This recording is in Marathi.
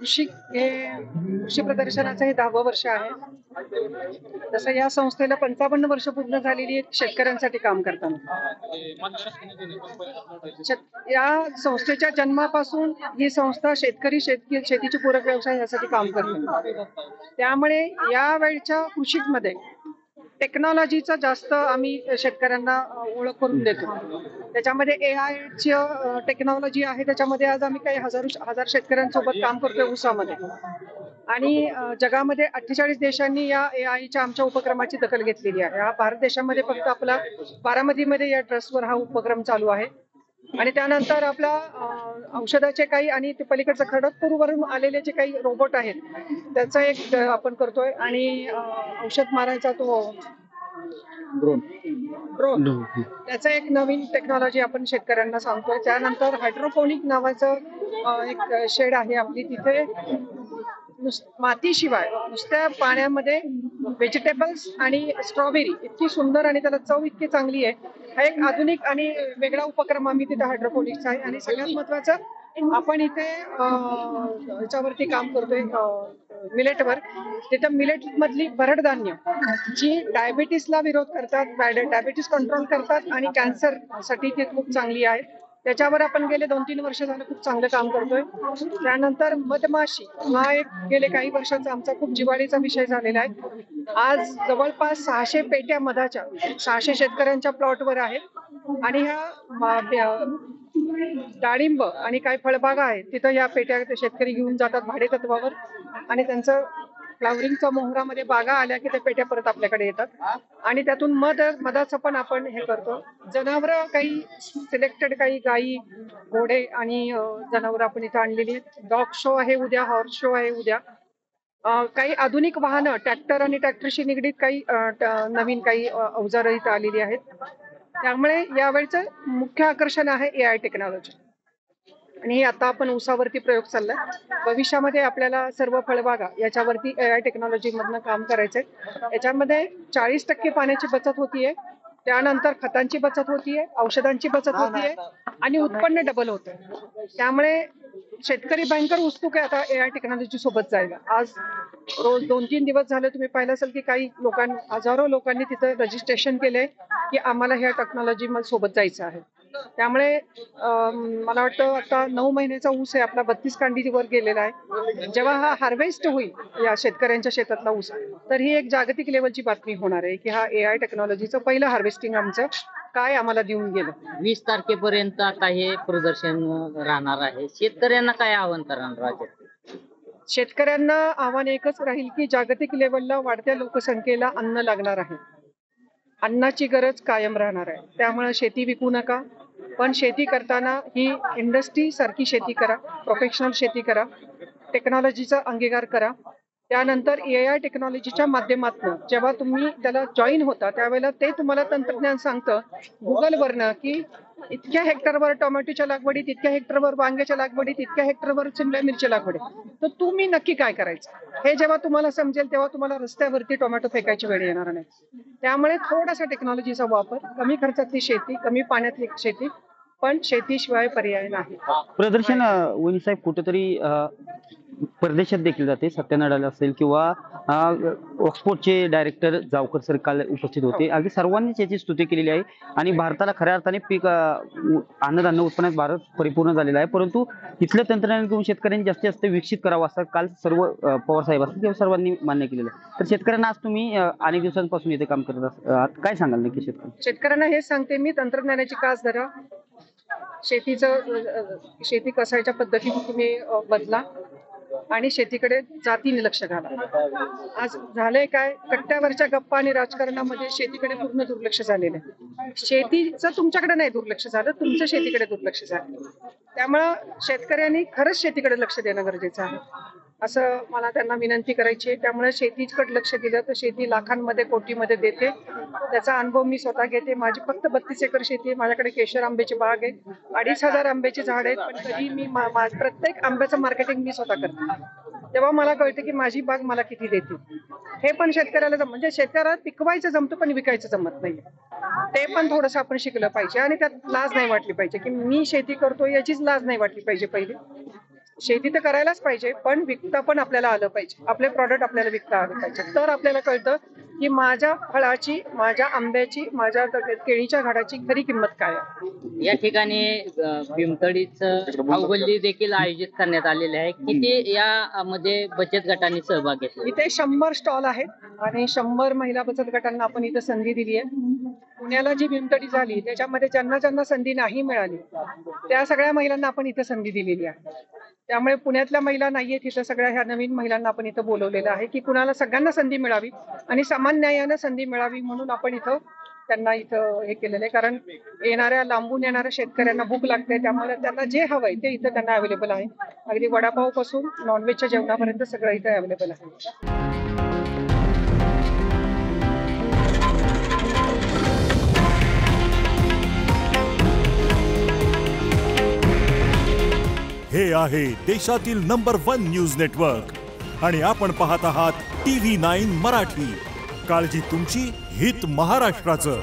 कृषी हे कृषी प्रदर्शनाचं हे 10वं वर्ष आहे. तसं या संस्थेला 55 वर्ष पूर्ण झालेली आहेत शेतकऱ्यांसाठी काम करताना. या संस्थेच्या जन्मापासून ही संस्था शेतीचे पूरक व्यवसाय यासाठी काम करते. त्यामुळे या वेळच्या कृषीमध्ये टेक्नॉलॉजीचा जास्त आम्ही शेतकऱ्यांना ओळख करून देतो. त्याच्यामध्ये AI ची टेक्नॉलॉजी आहे. त्याच्यामध्ये आज आम्ही काही हजार शेतकऱ्यांसोबत काम करतोय ऊसामध्ये. आणि जगामध्ये 48 देशांनी या AIच्या आमच्या उपक्रमाची दखल घेतलेली आहे. हा भारत देशामध्ये फक्त आपला बारामतीमध्ये या ट्रस्टवर हा उपक्रम चालू आहे. आणि त्यानंतर आपला औषधाचे काही आणि ते पलीकडचं खडकपूरवरून आलेले जे काही रोबोट आहेत त्याचा एक आपण करतोय. आणि औषध मारायचा तो ड्रोन ड्रोन त्याचा एक नवीन टेक्नॉलॉजी आपण शेतकऱ्यांना सांगतोय. त्यानंतर हायड्रोपोनिक नावाचं एक शेड आहे आपली. तिथे मातीशिवाय नुसत्या पाण्यामध्ये व्हेजिटेबल्स आणि स्ट्रॉबेरी इतकी सुंदर आणि त्याला चव इतकी चांगली आहे. हा एक आधुनिक आणि वेगळा उपक्रम आम्ही तिथे हायड्रोपोनिक्सचा आहे. आणि सगळ्यात महत्वाचं आपण इथे याच्यावरती काम करतोय मिलेटवर. तिथं मिलेट मधली भरड धान्य जी डायबिटीसला विरोध करतात, डायबिटीस कंट्रोल करतात आणि कॅन्सर साठी ती खूप चांगली आहे. त्याच्यावर आपण गेले 2-3 वर्ष झालं खूप चांगलं काम करतोय. त्यानंतर मधमाशी हा एक गेले काही वर्षांचा आमचा खूप जिव्हाळीचा विषय झालेला आहे. आज जवळपास 600 पेट्या मधाच्या 600 शेतकऱ्यांच्या प्लॉटवर आहेत. आणि ह्या डाळिंब आणि काही फळबागा आहेत तिथं या पेट्या शेतकरी घेऊन जातात भाडेतत्वावर. आणि त्यांचं फ्लावरिंगच्या मोहरामध्ये बागा आल्या की त्या पेट्या परत आपल्याकडे येतात. आणि त्यातून मधाचं पण आपण हे करतो. जनावरं काही सिलेक्टेड काही गायी घोडे आणि जनावरं आपण इथं आणलेली आहेत. डॉग शो आहे उद्या, हॉर्स शो आहे उद्या. काही आधुनिक वाहनं ट्रॅक्टर आणि ट्रॅक्टरशी निगडीत काही नवीन काही अवजारं इथं आलेली आहेत. त्यामुळे यावेळचं मुख्य आकर्षण आहे AI टेक्नॉलॉजी. आणि हे आता आपण ऊसावरती प्रयोग चाललाय. भविष्यामध्ये आपल्याला सर्व फळबागा याच्यावरती AI टेक्नॉलॉजी मधनं काम करायचंय. याच्यामध्ये 40% पाण्याची बचत होतीये. त्यानंतर खतांची बचत होतीये, औषधांची बचत होतीये आणि उत्पन्न डबल होतं. त्यामुळे शेतकरी भयंकर उत्सुक आहे आता AI टेक्नॉलॉजी सोबत जायला. आज रोज 2-3 दिवस झाले तुम्ही पाहिलं असेल की काही हजारो लोकांनी तिथं रजिस्ट्रेशन केलंय की आम्हाला ह्या टेक्नॉलॉजी सोबत जायचं आहे. त्यामुळे मला वाटतं आता 9 महिन्याचा ऊस आहे आपला 32 कांडीवर गेलेला आहे. जेव्हा हा हार्वेस्ट होईल या शेतकऱ्यांच्या शेतातला ऊस तर ही एक जागतिक लेवलची बातमी होणार आहे की हा AI टेक्नॉलॉजीचं पहिलं हार्वेस्टिंग आमचं काय आम्हाला देऊन गेलं. 20 तारखेपर्यंत आता हे प्रदर्शन राहणार आहे. शेतकऱ्यांना काय आवाहन करणार राज्यात? शेतकऱ्यांना आव्हान एकच राहील की जागतिक लेवलला वाढत्या लोकसंख्येला अन्न लागणार आहे. अन्नाची गरज कायम राहणार आहे. त्यामुळे शेती विकू नका. पण शेती करताना ही इंडस्ट्री सारखी शेती करा, प्रोफेशनल शेती करा, टेक्नॉलॉजीचा अंगीकार करा. त्यानंतर AI टेक्नॉलॉजीच्या माध्यमातून जेव्हा तुम्ही त्याला जॉईन होता त्यावेळेला ते तुम्हाला तंत्रज्ञान सांगतं गुगलवरनं की इतक्या हेक्टरवर टोमॅटोच्या लागवडीत, इतक्या हेक्टरवर वांग्याच्या लागवडीत, इतक्या हेक्टरवर शिमला मिरच्या लागवडीत. तर तुम्ही नक्की काय करायचं हे जेव्हा तुम्हाला समजेल तेव्हा तुम्हाला रस्त्यावरती टोमॅटो फेकायची वेळ येणार नाही. त्यामुळे थोडासा टेक्नॉलॉजीचा वापर, कमी खर्चातली शेती, कमी पाण्यातली शेती, पण शेतीशिवाय पर्याय नाही. प्रदर्शन वनी साहेब कुठेतरी परदेशात देखील जाते. सत्यानारायण असेल किंवा ऑक्सफोर्डचे डायरेक्टर जावकर सर काल उपस्थित होते. अगदी सर्वांनीच याची स्तुती केलेली आहे. आणि भारताला खऱ्या अर्थाने पीक अन्नधान्य उत्पन्नात भारत परिपूर्ण झालेला आहे. परंतु इथलं तंत्रज्ञान घेऊन शेतकऱ्यांनी जास्तीत जास्त विकसित करावं असं काल सर्व पवार साहेब असतील किंवा सर्वांनी मान्य केलेलं आहे. तर शेतकऱ्यांना आज तुम्ही अनेक दिवसांपासून इथे काम करत आहात, काय सांगाल नक्की शेतकऱ्यांना हेच सांगते मी, तंत्रज्ञानाची कास धरा. शेती कसायच्या पद्धतीने तुम्ही बदला आणि शेतीकडे जातीने लक्ष घाला. आज झालंय काय, कट्ट्यावरच्या गप्पा आणि राजकारणामध्ये शेतीकडे पूर्ण दुर्लक्ष झालेलं आहे. शेतीचं तुमच्याकडे नाही दुर्लक्ष झालं, तुमचं शेतीकडे दुर्लक्ष झालं. त्यामुळं शेतकऱ्यांनी खरंच शेतीकडे लक्ष देणं गरजेचं आहे असं मला त्यांना विनंती करायची आहे. त्यामुळे शेतीकडे लक्ष दिलं तर शेती लाखांमध्ये कोटीमध्ये देते. त्याचा अनुभव मी स्वतः घेते. माझी फक्त 32 एकर शेती आहे. माझ्याकडे केशर आंब्याची बाग आहे, 2500 आंब्याची झाड आहेत. पण कधी मी प्रत्येक आंब्याचं मार्केटिंग मी स्वतः करते. तेव्हा मला कळतं की माझी बाग मला किती देते. हे पण शेतकऱ्याला म्हणजे शेतकऱ्याला पिकवायचं जमतं पण विकायचं जमत नाही. ते पण थोडंसं आपण शिकलं पाहिजे आणि त्यात लाज नाही वाटली पाहिजे की मी शेती करतो याचीच लाज नाही वाटली पाहिजे. पहिली शेती तर करायलाच पाहिजे, पण विकता पण आपल्याला आलं पाहिजे. आपले प्रॉडक्ट आपल्याला विकता आले पाहिजे. तर आपल्याला कळतं की माझ्या फळाची, माझ्या आंब्याची, माझ्या केळीच्या झाडाची खरी किंमत काय आहे. या ठिकाणी भीमथडीचं खाऊगल्ली देखील आयोजित करण्यात आलेले आहे. किती यामध्ये बचत गटांनी सहभाग घेतला? इथे 100 स्टॉल आहेत आणि 100 महिला बचत गटांना आपण इथे संधी दिली आहे. पुण्याला जी भीमथडी झाली त्याच्यामध्ये ज्यांना ज्यांना संधी नाही मिळाली त्या सगळ्या महिलांना आपण इथे संधी दिलेली आहे. त्यामुळे पुण्यातल्या महिला नाहीये तिथं, सगळ्या ह्या नवीन महिलांना आपण इथं बोलवलेलं आहे की कुणाला सगळ्यांना संधी मिळावी आणि समान न्यायानं संधी मिळावी म्हणून आपण इथं त्यांना इथं हे केलेलं आहे. कारण येणाऱ्या लांबून येणाऱ्या शेतकऱ्यांना भूक लागते, त्यामुळे त्यांना जे हवंय ते इथं त्यांना अवेलेबल आहे. अगदी वडापाव पासून नॉनव्हेजच्या जेवणापर्यंत सगळं इथं अवेलेबल आहे. हे आहे देशातील नंबर 1 न्यूज नेटवर्क आणि आपण पाहत आहात TV9 मराठी. काळजी तुमची, हित महाराष्ट्राचं.